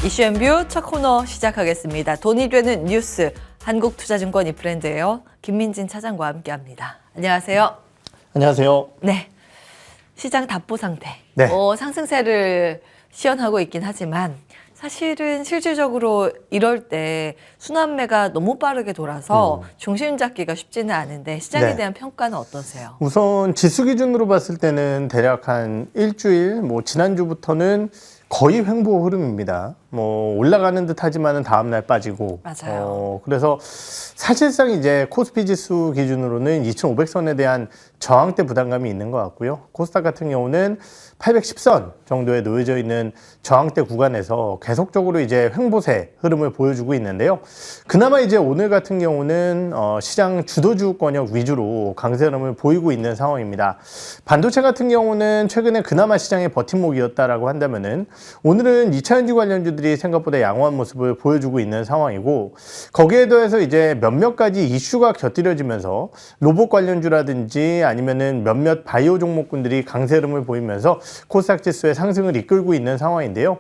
이슈앤뷰 첫 코너 시작하겠습니다. 돈이 되는 뉴스, 한국투자증권 이브랜드예요. 김민진 차장과 함께합니다. 안녕하세요. 안녕하세요. 네, 시장 답보 상태. 네. 상승세를 시연하고 있긴 하지만 사실은 실질적으로 이럴 때 순환매가 너무 빠르게 돌아서 중심 잡기가 쉽지는 않은데 시장에 네. 대한 평가는 어떠세요? 우선 지수 기준으로 봤을 때는 대략 한 일주일, 지난주부터는 거의 횡보 흐름입니다. 올라가는 듯 하지만은 다음날 빠지고. 맞아요. 그래서 사실상 이제 코스피 지수 기준으로는 2,500선에 대한 저항대 부담감이 있는 것 같고요. 코스닥 같은 경우는 810선 정도에 놓여져 있는 저항대 구간에서 계속적으로 이제 횡보세 흐름을 보여주고 있는데요. 그나마 이제 오늘 같은 경우는 시장 주도주권역 위주로 강세 흐름을 보이고 있는 상황입니다. 반도체 같은 경우는 최근에 그나마 시장의 버팀목이었다라고 한다면은 오늘은 2차전지 관련주들이 생각보다 양호한 모습을 보여주고 있는 상황이고, 거기에 더해서 이제 몇몇 가지 이슈가 곁들여지면서 로봇 관련주라든지 아니면은 몇몇 바이오 종목군들이 강세 흐름을 보이면서 코스닥 지수의 상승을 이끌고 있는 상황인데요.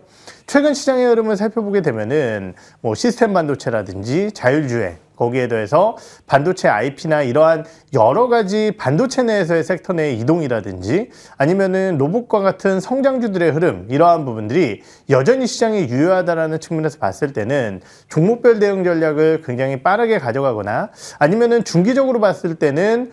최근 시장의 흐름을 살펴보게 되면은 시스템 반도체라든지 자율주행, 거기에 더해서 반도체 IP나 이러한 여러 가지 반도체 내에서의 섹터 내의 이동이라든지 아니면은 로봇과 같은 성장주들의 흐름, 이러한 부분들이 여전히 시장에 유효하다라는 측면에서 봤을 때는 종목별 대응 전략을 굉장히 빠르게 가져가거나 아니면은 중기적으로 봤을 때는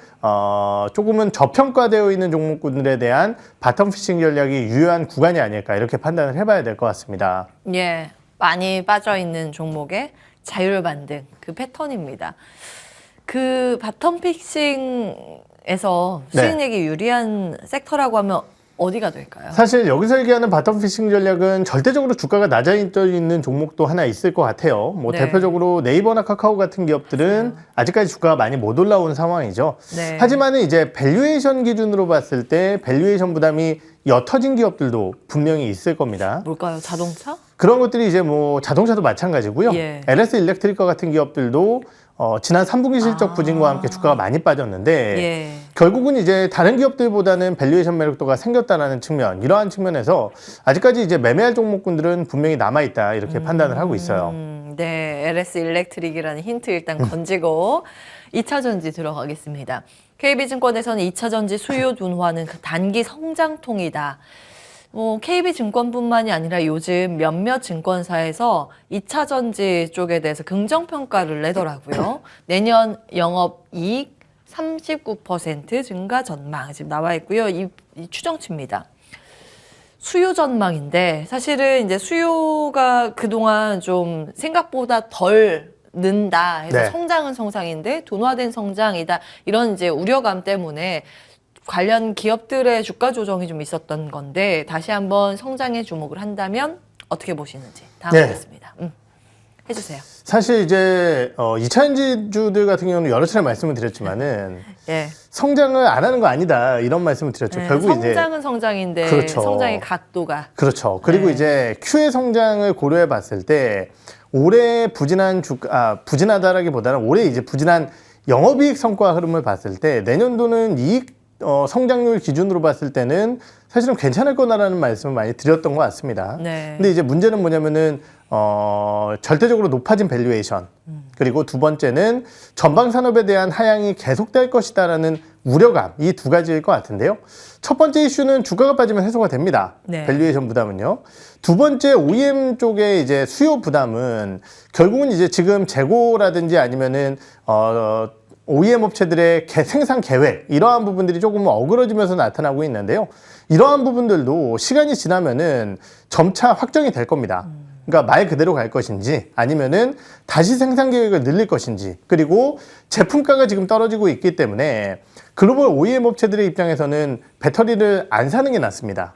조금은 저평가되어 있는 종목군들에 대한 바텀 피싱 전략이 유효한 구간이 아닐까, 이렇게 판단을 해봐야 될 것 같습니다. 예, 많이 빠져있는 종목의 자율 반등, 그 패턴입니다. 그 바텀 픽싱에서 수익내기 유리한 섹터라고 하면 어디가 될까요? 사실 여기서 얘기하는 바텀 피싱 전략은 절대적으로 주가가 낮아져 있는 종목도 하나 있을 것 같아요. 네. 대표적으로 네이버나 카카오 같은 기업들은 아직까지 주가가 많이 못 올라온 상황이죠. 네. 하지만은 이제 밸류에이션 기준으로 봤을 때 밸류에이션 부담이 옅어진 기업들도 분명히 있을 겁니다. 뭘까요? 자동차? 그런 것들이 이제 자동차도 마찬가지고요. 예. LS 일렉트릭과 같은 기업들도 지난 3분기 실적 부진과 함께 주가가 많이 빠졌는데 예. 결국은 이제 다른 기업들보다는 밸류에이션 매력도가 생겼다는 측면, 이러한 측면에서 아직까지 이제 매매할 종목군들은 분명히 남아있다, 이렇게 판단을 하고 있어요. 네, LS 일렉트릭이라는 힌트 일단 건지고 2차 전지 들어가겠습니다. KB증권에서는 2차 전지 수요 둔화는 단기 성장통이다. KB증권뿐만이 아니라 요즘 몇몇 증권사에서 2차 전지 쪽에 대해서 긍정평가를 내더라고요. 내년 영업이익 39% 증가 전망 지금 나와 있고요. 이 추정치입니다. 수요 전망인데 사실은 이제 수요가 그동안 좀 생각보다 덜 는다 해서 네. 성장은 성장인데 둔화된 성장이다, 이런 이제 우려감 때문에 관련 기업들의 주가 조정이 좀 있었던 건데 다시 한번 성장에 주목을 한다면 어떻게 보시는지 다음 네. 보겠습니다. 해주세요. 사실 이제 2차전지주들 같은 경우는 여러 차례 말씀을 드렸지만은 예. 성장을 안 하는 거 아니다, 이런 말씀을 드렸죠. 네, 결국 성장은 이제 성장인데 그렇죠. 성장의 각도가. 그렇죠. 그리고 네. 이제 Q의 성장을 고려해 봤을 때 올해 부진하다라기보다는 올해 이제 부진한 영업이익 성과 흐름을 봤을 때 내년도는 이익 성장률 기준으로 봤을 때는 사실은 괜찮을 거다라는 말씀을 많이 드렸던 것 같습니다. 네. 근데 이제 문제는 뭐냐면은 절대적으로 높아진 밸류에이션, 그리고 두 번째는 전방 산업에 대한 하향이 계속될 것이다라는 우려감, 이 두 가지일 것 같은데요. 첫 번째 이슈는 주가가 빠지면 해소가 됩니다. 네. 밸류에이션 부담은요. 두 번째 OEM 쪽의 이제 수요 부담은 결국은 이제 지금 재고라든지 아니면은 OEM 업체들의 생산 계획, 이러한 부분들이 조금 어그러지면서 나타나고 있는데요. 이러한 부분들도 시간이 지나면은 점차 확정이 될 겁니다. 그러니까 말 그대로 갈 것인지 아니면은 다시 생산 계획을 늘릴 것인지, 그리고 제품가가 지금 떨어지고 있기 때문에 글로벌 OEM 업체들의 입장에서는 배터리를 안 사는 게 낫습니다.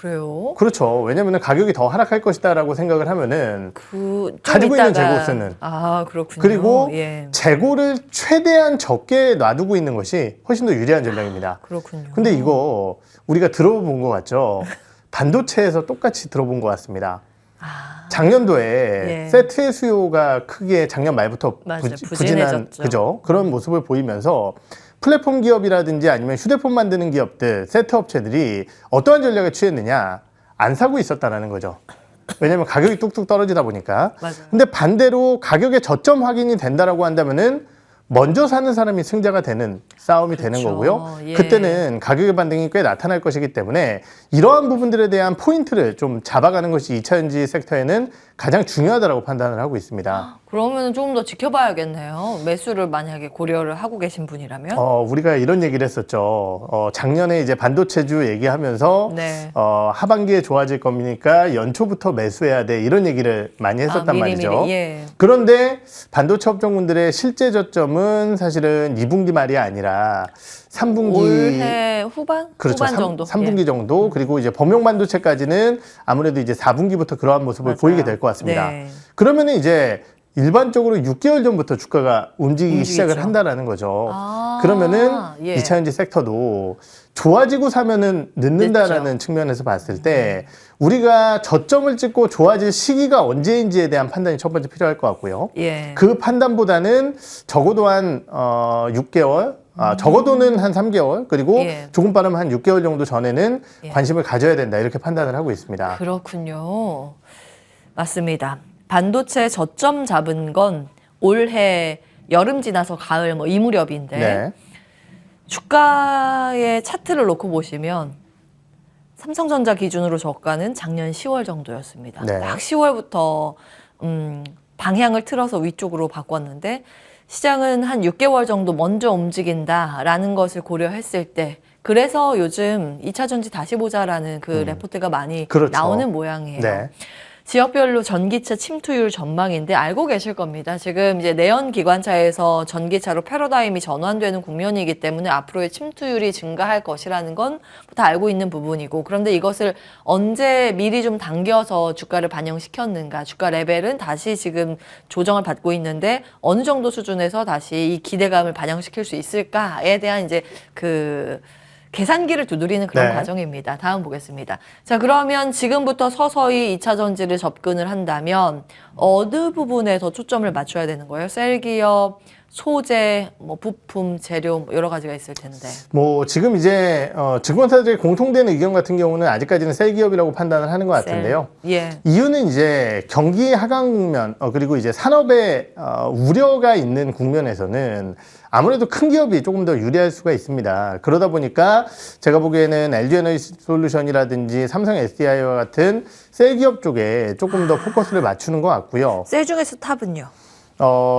그래요? 그렇죠. 왜냐면은 가격이 더 하락할 것이다라고 생각을 하면은 좀 가지고 있는 있다가. 재고 쓰는. 그렇군요. 그리고 예. 재고를 최대한 적게 놔두고 있는 것이 훨씬 더 유리한 전략입니다. 그렇군요. 근데 이거 우리가 들어본 것 같죠? 반도체에서 똑같이 들어본 것 같습니다. 작년도에 예. 세트의 수요가 크게 작년 말부터 맞아요. 부진한, 부진해졌죠. 그죠? 그런 모습을 보이면서 플랫폼 기업이라든지 아니면 휴대폰 만드는 기업들, 세트 업체들이 어떠한 전략을 취했느냐? 안 사고 있었다는 거죠. 왜냐하면 가격이 뚝뚝 떨어지다 보니까. 맞아요. 근데 반대로 가격의 저점 확인이 된다라고 한다면은 먼저 사는 사람이 승자가 되는 싸움이 되는 그렇죠. 거고요. 예. 그때는 가격의 반등이 꽤 나타날 것이기 때문에 이러한 부분들에 대한 포인트를 좀 잡아가는 것이 2차전지 섹터에는 가장 중요하다고 판단을 하고 있습니다. 그러면 조금 더 지켜봐야겠네요. 매수를 만약에 고려를 하고 계신 분이라면. 우리가 이런 얘기를 했었죠. 작년에 이제 반도체주 얘기하면서 네. 하반기에 좋아질 겁니까? 연초부터 매수해야 돼. 이런 얘기를 많이 했었단 말이죠. 미리, 예. 그런데 반도체 업종군들의 실제 저점은 사실은 2분기 말이 아니라 3분기 올해 후반? 그렇죠. 후반 정도. 3분기 예. 정도. 그리고 이제 범용 반도체까지는 아무래도 이제 4분기부터 그러한 모습을 맞아요. 보이게 될 것 같습니다. 네. 그러면은 이제 일반적으로 6개월 전부터 주가가 움직이기 움직이죠. 시작을 한다라는 거죠. 아, 그러면은 예. 2차전지 섹터도 좋아지고 사면은 늦는다라는 늦죠. 측면에서 봤을 때 우리가 저점을 찍고 좋아질 시기가 언제인지에 대한 판단이 첫 번째 필요할 것 같고요. 예. 그 판단보다는 적어도 한 6개월, 적어도는 한 3개월, 그리고 예. 조금 빠르면 한 6개월 정도 전에는 예. 관심을 가져야 된다 이렇게 판단을 하고 있습니다. 그렇군요. 맞습니다. 반도체 저점 잡은 건 올해 여름 지나서 가을 뭐 이 무렵인데 네. 주가의 차트를 놓고 보시면 삼성전자 기준으로 저가는 작년 10월 정도였습니다. 네. 딱 10월부터 방향을 틀어서 위쪽으로 바꿨는데 시장은 한 6개월 정도 먼저 움직인다라는 것을 고려했을 때 그래서 요즘 2차전지 다시 보자라는 그 레포트가 많이 그렇죠. 나오는 모양이에요. 네. 지역별로 전기차 침투율 전망인데 알고 계실 겁니다. 지금 이제 내연 기관차에서 전기차로 패러다임이 전환되는 국면이기 때문에 앞으로의 침투율이 증가할 것이라는 건 다 알고 있는 부분이고 그런데 이것을 언제 미리 좀 당겨서 주가를 반영시켰는가 주가 레벨은 다시 지금 조정을 받고 있는데 어느 정도 수준에서 다시 이 기대감을 반영시킬 수 있을까에 대한 이제 그 계산기를 두드리는 그런 네. 과정입니다. 다음 보겠습니다. 자, 그러면 지금부터 서서히 2차 전지를 접근을 한다면 어느 부분에 더 초점을 맞춰야 되는 거예요? 셀기업, 소재, 뭐 부품, 재료 뭐 여러 가지가 있을 텐데. 뭐 지금 이제 증권사들의 공통된 의견 같은 경우는 아직까지는 셀 기업이라고 판단을 하는 것 같은데요. 예. 이유는 이제 경기 하강 국면 그리고 이제 산업에 우려가 있는 국면에서는 아무래도 큰 기업이 조금 더 유리할 수가 있습니다. 그러다 보니까 제가 보기에는 LG에너지솔루션이라든지 삼성 SDI와 같은 셀 기업 쪽에 조금 더 포커스를 맞추는 것 같고요. 셀 중에서 탑은요?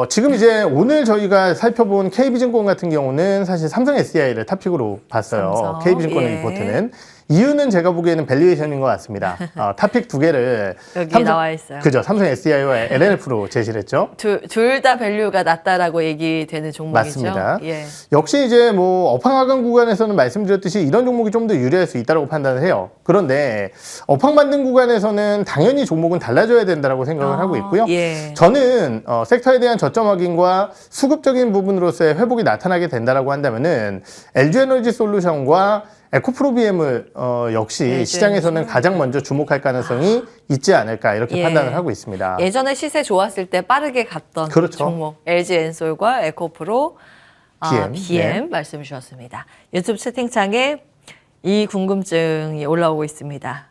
지금 이제 오늘 저희가 살펴본 KB증권 같은 경우는 사실 삼성 SDI를 탑픽으로 봤어요. 삼성, KB증권의 예. 리포트는. 이유는 제가 보기에는 밸류에이션인 것 같습니다. 탑픽 두 개를 여기 나와 있어요. 그죠. 삼성 SDI와 LNF로 제시를 했죠. 둘 다 밸류가 낮다라고 얘기되는 종목이죠. 맞습니다. 예. 역시 이제 뭐 업황 하강 구간에서는 말씀드렸듯이 이런 종목이 좀 더 유리할 수 있다고 판단을 해요. 그런데 업황 반등 구간에서는 당연히 종목은 달라져야 된다고 생각을 하고 있고요. 예. 저는 섹터에 대한 저점 확인과 수급적인 부분으로서의 회복이 나타나게 된다라고 한다면은 LG에너지솔루션과 에코프로비엠을 역시 LG 시장에서는 가장 먼저 주목할 가능성이 있지 않을까 이렇게 예. 판단을 하고 있습니다. 예전에 시세 좋았을 때 빠르게 갔던 그렇죠. 종목 LG엔솔과 에코프로 BM, BM 말씀 주셨습니다. 유튜브 채팅창에 이 궁금증이 올라오고 있습니다.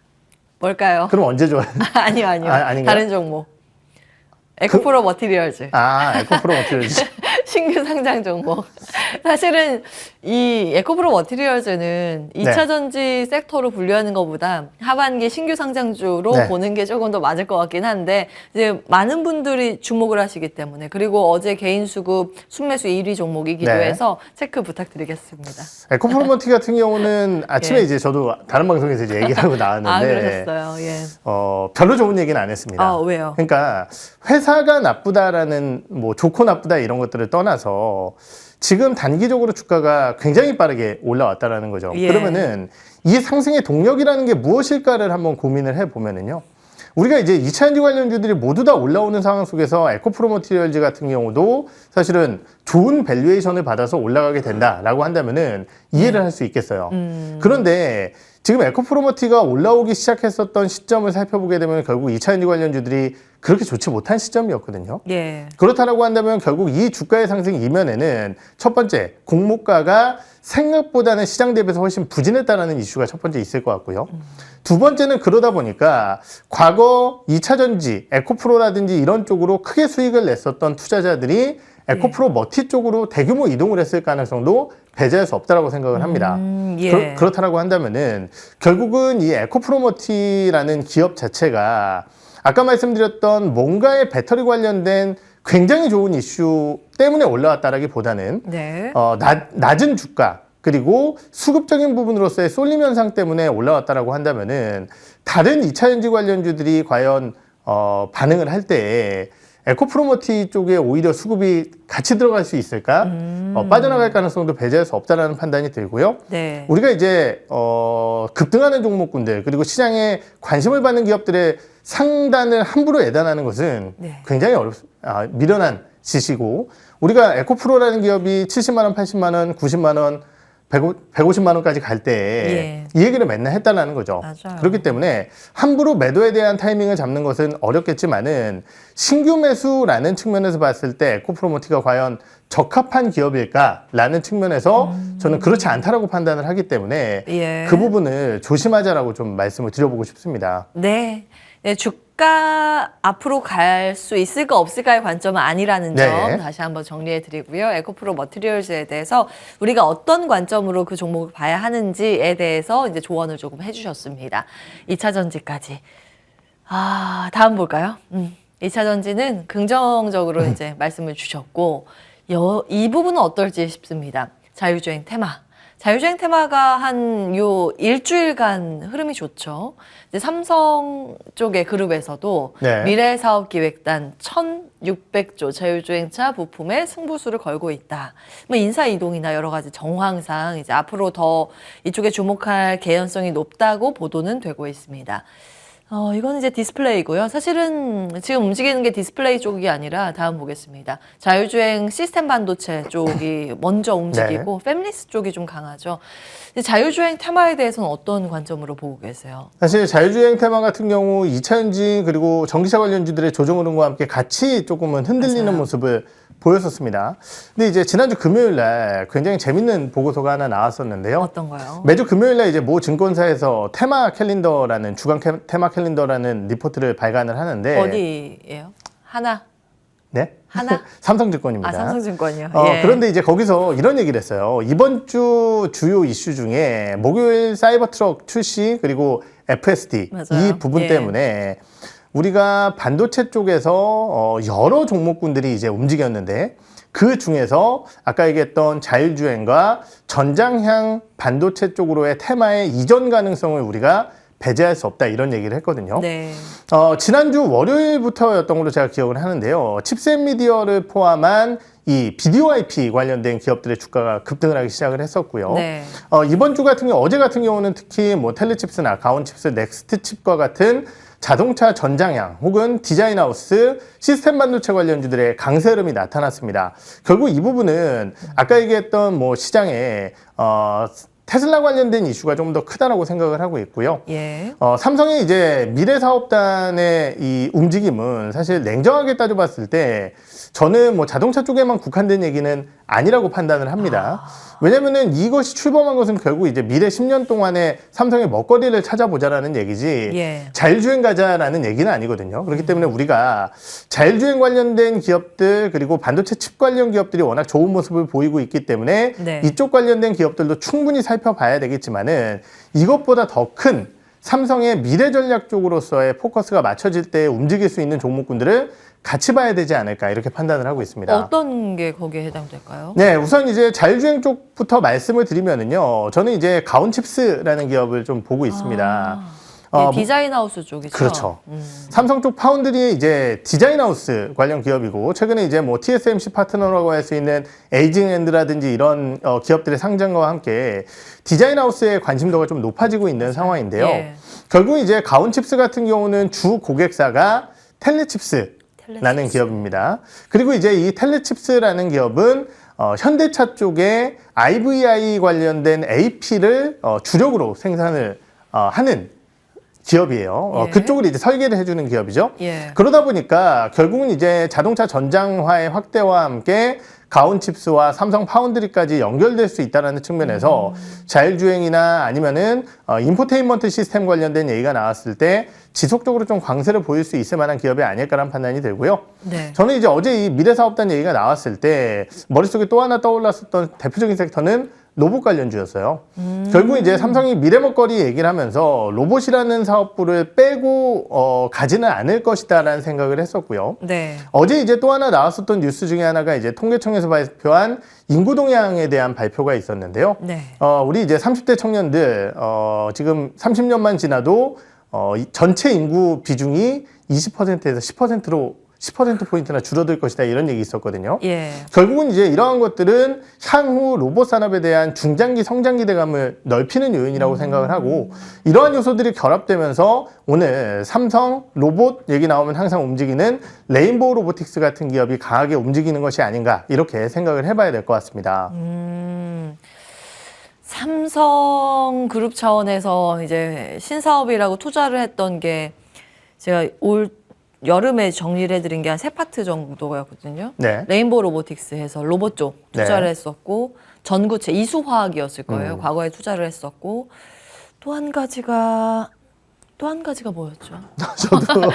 뭘까요? 그럼 언제 좋아요? 아니요. 아닌가요? 다른 종목. 에코프로 머티리얼즈. 에코프로 어떻게 신규 상장 종목. 사실은 이 에코프로 머티리얼즈는 2차 전지 섹터로 분류하는 것보다 하반기 신규 상장주로 네. 보는 게 조금 더 맞을 것 같긴 한데 이제 많은 분들이 주목을 하시기 때문에 그리고 어제 개인 수급 순매수 1위 종목이기도 네. 해서 체크 부탁드리겠습니다. 에코프로머티 같은 경우는 아침에 예. 이제 저도 다른 방송에서 이제 얘기를 하고 나왔는데 그러셨어요. 예. 별로 좋은 얘기는 안 했습니다. 왜요? 그러니까 회사가 나쁘다라는 뭐 좋고 나쁘다 이런 것들을 떠나서 지금 단기적으로 주가가 굉장히 빠르게 올라왔다라는 거죠. 예. 그러면은 이 상승의 동력이라는 게 무엇일까를 한번 고민을 해보면은요. 우리가 이제 2차전지 관련주들이 모두 다 올라오는 상황 속에서 에코프로머티리얼즈 같은 경우도 사실은 좋은 밸류에이션을 받아서 올라가게 된다라고 한다면은 이해를 할 수 있겠어요. 그런데 지금 에코프로머티가 올라오기 시작했었던 시점을 살펴보게 되면 결국 2차전지 관련주들이 그렇게 좋지 못한 시점이었거든요. 예. 그렇다라고 한다면 결국 이 주가의 상승 이면에는 첫 번째, 공모가가 생각보다는 시장 대비해서 훨씬 부진했다는 이슈가 첫 번째 있을 것 같고요. 두 번째는 그러다 보니까 과거 2차 전지, 에코프로라든지 이런 쪽으로 크게 수익을 냈었던 투자자들이 에코프로 머티 쪽으로 대규모 이동을 했을 가능성도 배제할 수 없다라고 생각을 합니다. 예. 그렇다라고 한다면은 결국은 이 에코프로 머티라는 기업 자체가 아까 말씀드렸던 뭔가의 배터리 관련된 굉장히 좋은 이슈 때문에 올라왔다라기보다는 네. 낮은 주가 그리고 수급적인 부분으로서의 쏠림 현상 때문에 올라왔다라고 한다면은 다른 2차 전지 관련주들이 과연 반응을 할 때에 에코프로머티 쪽에 오히려 수급이 같이 들어갈 수 있을까? 빠져나갈 가능성도 배제할 수 없다라는 판단이 들고요. 네. 우리가 이제 급등하는 종목군들 그리고 시장에 관심을 받는 기업들의 상단을 함부로 예단하는 것은 네. 굉장히 미련한 짓이고 우리가 에코프로라는 기업이 70만 원, 80만 원, 90만 원 150만 원까지 갈 때 이 얘기를 맨날 했다는 거죠. 맞아요. 그렇기 때문에 함부로 매도에 대한 타이밍을 잡는 것은 어렵겠지만은 신규 매수라는 측면에서 봤을 때 에코프로모티가 과연 적합한 기업일까라는 측면에서 저는 그렇지 않다라고 판단을 하기 때문에 예. 그 부분을 조심하자라고 좀 말씀을 드려보고 싶습니다. 네. 네, 주가 앞으로 갈 수 있을까 없을까의 관점은 아니라는 점 네. 다시 한번 정리해 드리고요. 에코프로 머티리얼즈에 대해서 우리가 어떤 관점으로 그 종목을 봐야 하는지에 대해서 이제 조언을 조금 해주셨습니다. 2차 전지까지. 다음 볼까요? 2차 전지는 긍정적으로 이제 말씀을 주셨고 이 부분은 어떨지 싶습니다. 자율주행 테마. 자율주행 테마가 한 요 일주일간 흐름이 좋죠. 이제 삼성 쪽의 그룹에서도 네. 미래사업기획단 1,600조 자율주행차 부품에 승부수를 걸고 있다. 뭐 인사 이동이나 여러 가지 정황상 이제 앞으로 더 이쪽에 주목할 개연성이 높다고 보도는 되고 있습니다. 이건 이제 디스플레이고요. 사실은 지금 움직이는 게 디스플레이 쪽이 아니라 다음 보겠습니다. 자율주행 시스템 반도체 쪽이 먼저 움직이고 팹리스 쪽이 좀 강하죠. 자율주행 테마에 대해서는 어떤 관점으로 보고 계세요? 사실 자율주행 테마 같은 경우 2차 전지 그리고 전기차 관련주들의 조정 흐름과 함께 같이 조금은 흔들리는 맞아요. 모습을 보였었습니다. 근데 이제 지난주 금요일 날 굉장히 재밌는 보고서가 하나 나왔었는데요. 어떤가요? 매주 금요일 날 이제 모 증권사에서 테마 캘린더라는 주간 테마 캘린더라는 리포트를 발간을 하는데 어디예요? 하나? 네? 하나? 삼성증권입니다. 삼성증권이요. 예. 그런데 이제 거기서 이런 얘기를 했어요. 이번 주 주요 이슈 중에 목요일 사이버트럭 출시 그리고 FSD 맞아요. 이 부분 예. 때문에 우리가 반도체 쪽에서 여러 종목군들이 이제 움직였는데 그 중에서 아까 얘기했던 자율주행과 전장향 반도체 쪽으로의 테마의 이전 가능성을 우리가 배제할 수 없다 이런 얘기를 했거든요. 네. 지난주 월요일부터였던 걸로 제가 기억을 하는데요. 칩셋 미디어를 포함한 이 비디오 IP 관련된 기업들의 주가가 급등을 하기 시작을 했었고요. 네. 이번 주 같은 경우, 어제 같은 경우는 특히 뭐 텔레칩스나 가온칩스, 넥스트칩과 같은 자동차 전장향 혹은 디자인하우스, 시스템 반도체 관련주들의 강세 흐름이 나타났습니다. 결국 이 부분은 아까 얘기했던 뭐 시장에 테슬라 관련된 이슈가 좀 더 크다라고 생각을 하고 있고요. 예. 삼성의 이제 미래사업단의 이 움직임은 사실 냉정하게 따져봤을 때 저는 뭐 자동차 쪽에만 국한된 얘기는 아니라고 판단을 합니다. 왜냐면은 이것이 출범한 것은 결국 이제 미래 10년 동안의 삼성의 먹거리를 찾아보자라는 얘기지 예. 자율주행 가자라는 얘기는 아니거든요. 그렇기 때문에 우리가 자율주행 관련된 기업들 그리고 반도체 칩 관련 기업들이 워낙 좋은 모습을 보이고 있기 때문에 네. 이쪽 관련된 기업들도 충분히 살펴봐야 되겠지만은 이것보다 더 큰 삼성의 미래 전략 쪽으로서의 포커스가 맞춰질 때 움직일 수 있는 종목군들을 같이 봐야 되지 않을까 이렇게 판단을 하고 있습니다. 어떤 게 거기에 해당될까요? 네, 우선 이제 자율주행 쪽부터 말씀을 드리면은요, 저는 이제 가온칩스라는 기업을 좀 보고 있습니다. 예, 디자인하우스 쪽이죠. 그렇죠. 삼성 쪽 파운드리의 이제 디자인하우스 관련 기업이고 최근에 이제 뭐 TSMC 파트너라고 할 수 있는 에이징랜드라든지 이런 기업들의 상장과 함께 디자인하우스의 관심도가 좀 높아지고 있는 상황인데요. 예. 결국 이제 가온칩스 같은 경우는 주 고객사가 텔레칩스라는 기업입니다. 그리고 이제 이 텔레칩스라는 기업은 현대차 쪽에 IVI 관련된 AP를 주력으로 생산을 하는 기업이에요. 예. 그쪽을 이제 설계를 해주는 기업이죠. 예. 그러다 보니까 결국은 이제 자동차 전장화의 확대와 함께 가온칩스와 삼성 파운드리까지 연결될 수 있다는 측면에서 자율주행이나 아니면은 인포테인먼트 시스템 관련된 얘기가 나왔을 때 지속적으로 좀 광세를 보일 수 있을 만한 기업이 아닐까라는 판단이 들고요. 네. 저는 이제 어제 이 미래사업단 얘기가 나왔을 때 머릿속에 또 하나 떠올랐었던 대표적인 섹터는 로봇 관련주였어요. 결국 이제 삼성이 미래 먹거리 얘기를 하면서 로봇이라는 사업부를 빼고 가지는 않을 것이다라는 생각을 했었고요. 네. 어제 이제 또 하나 나왔었던 뉴스 중에 하나가 이제 통계청에서 발표한 인구 동향에 대한 발표가 있었는데요. 네. 우리 이제 30대 청년들 지금 30년만 지나도 전체 인구 비중이 20%에서 10%로 10%포인트나 줄어들 것이다 이런 얘기 있었거든요. 예. 결국은 이제 이러한 것들은 향후 로봇 산업에 대한 중장기 성장 기대감을 넓히는 요인이라고 생각을 하고 이러한 요소들이 결합되면서 오늘 삼성 로봇 얘기 나오면 항상 움직이는 레인보우 로보틱스 같은 기업이 강하게 움직이는 것이 아닌가 이렇게 생각을 해봐야 될 것 같습니다. 삼성그룹 차원에서 이제 신사업이라고 투자를 했던 게 제가 올 여름에 정리를 해드린 게 한 세 파트 정도였거든요. 네. 레인보우 로보틱스 해서 로봇 쪽 투자를 네. 했었고 전구체 이수화학이었을 거예요. 과거에 투자를 했었고 또 한 가지가 뭐였죠? 저도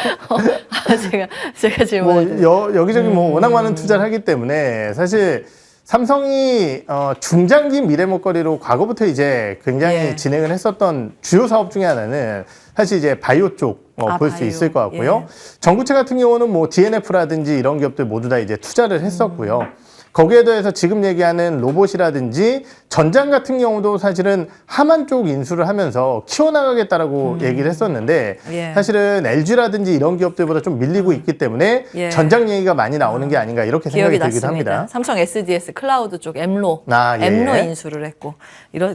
제가 질문을 여기저기 뭐 워낙 많은 투자를 하기 때문에 사실 삼성이 중장기 미래 먹거리로 과거부터 이제 굉장히 예. 진행을 했었던 주요 사업 중에 하나는 사실 이제 바이오 쪽 볼 수 바이오. 있을 것 같고요. 예. 전구체 같은 경우는 뭐 DNF라든지 이런 기업들 모두 다 이제 투자를 했었고요. 거기에 더해서 지금 얘기하는 로봇이라든지 전장 같은 경우도 사실은 하만 쪽 인수를 하면서 키워나가겠다라고 얘기를 했었는데 예. 사실은 LG라든지 이런 기업들보다 좀 밀리고 있기 때문에 예. 전장 얘기가 많이 나오는 게 아닌가 이렇게 기억이 생각이 들기도 났습니다. 합니다. 삼성 SDS 클라우드 쪽 엠로 예. 엠로 인수를 했고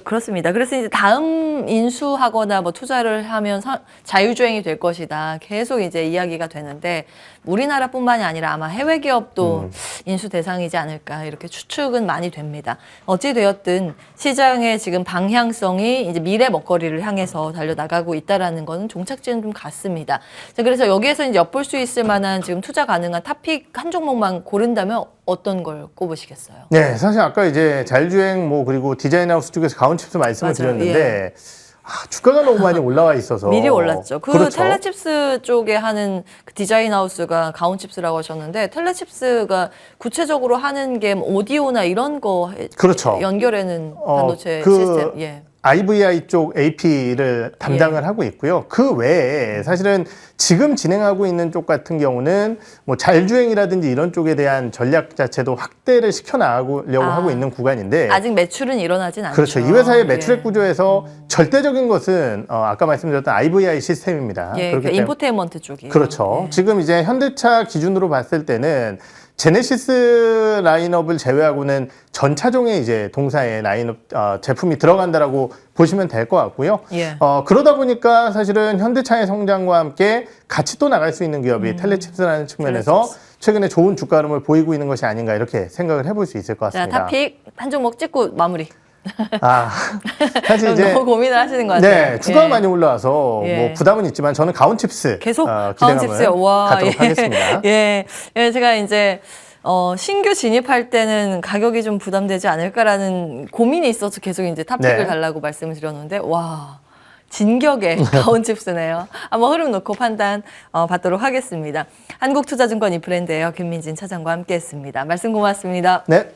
그렇습니다. 그래서 이제 다음 인수하거나 뭐 투자를 하면 자율주행이 될 것이다. 계속 이제 이야기가 되는데 우리나라뿐만이 아니라 아마 해외 기업도 인수 대상이지 않을까 이렇게 추측은 많이 됩니다. 어찌 되었든 시장의 지금 방향성이 이제 미래 먹거리를 향해서 달려나가고 있다라는 거는 종착지는 좀 같습니다. 자, 그래서 여기에서 이제 엿볼 수 있을 만한 지금 투자 가능한 탑픽 한 종목만 고른다면 어떤 걸 꼽으시겠어요? 네, 사실 아까 이제 자율주행 뭐 그리고 디자인하우스 쪽에서 가온칩스 말씀을 맞아요. 드렸는데 주가가 너무 많이 올라와 있어서 미리 올랐죠. 그렇죠. 텔레칩스 쪽에 하는 그 디자인 하우스가 가온칩스라고 하셨는데 텔레칩스가 구체적으로 하는 게 오디오나 이런 거 그렇죠. 연결하는 반도체 그 시스템. 예. IVI 쪽 AP를 담당을 하고 있고요. 그 외에 사실은 지금 진행하고 있는 쪽 같은 경우는 뭐 자율주행이라든지 이런 쪽에 대한 전략 자체도 확대를 시켜나가려고 하고 있는 구간인데 아직 매출은 일어나진 않죠. 그렇죠. 이 회사의 매출액 예. 구조에서 절대적인 것은 아까 말씀드렸던 IVI 시스템입니다. 예, 그렇기 그 때문에 인포테인먼트 쪽이. 그렇죠. 예. 지금 이제 현대차 기준으로 봤을 때는 제네시스 라인업을 제외하고는 전 차종의 이제 동사의 라인업 제품이 들어간다라고 보시면 될 것 같고요. 예. 그러다 보니까 사실은 현대차의 성장과 함께 같이 또 나갈 수 있는 기업이 텔레칩스라는 측면에서 최근에 좋은 주가 흐름을 보이고 있는 것이 아닌가 이렇게 생각을 해볼 수 있을 것 자, 같습니다. 탑픽 한 종목 찍고 마무리. 사실 이제 너무 고민을 하시는 것 같아요. 네, 주가가 예. 많이 올라와서 예. 뭐 부담은 있지만 저는 가온칩스 계속 기대감을 가온칩스요. 와, 갖도록 하겠습니다. 예, 제가 이제 신규 진입할 때는 가격이 좀 부담되지 않을까라는 고민이 있어서 계속 이제 탑픽을 네. 달라고 말씀을 드렸는데 와. 진격의 가온칩스네요. 한번 흐름 놓고 판단 받도록 하겠습니다. 한국투자증권 이프랜드예요. 김민진 차장과 함께했습니다. 말씀 고맙습니다. 네.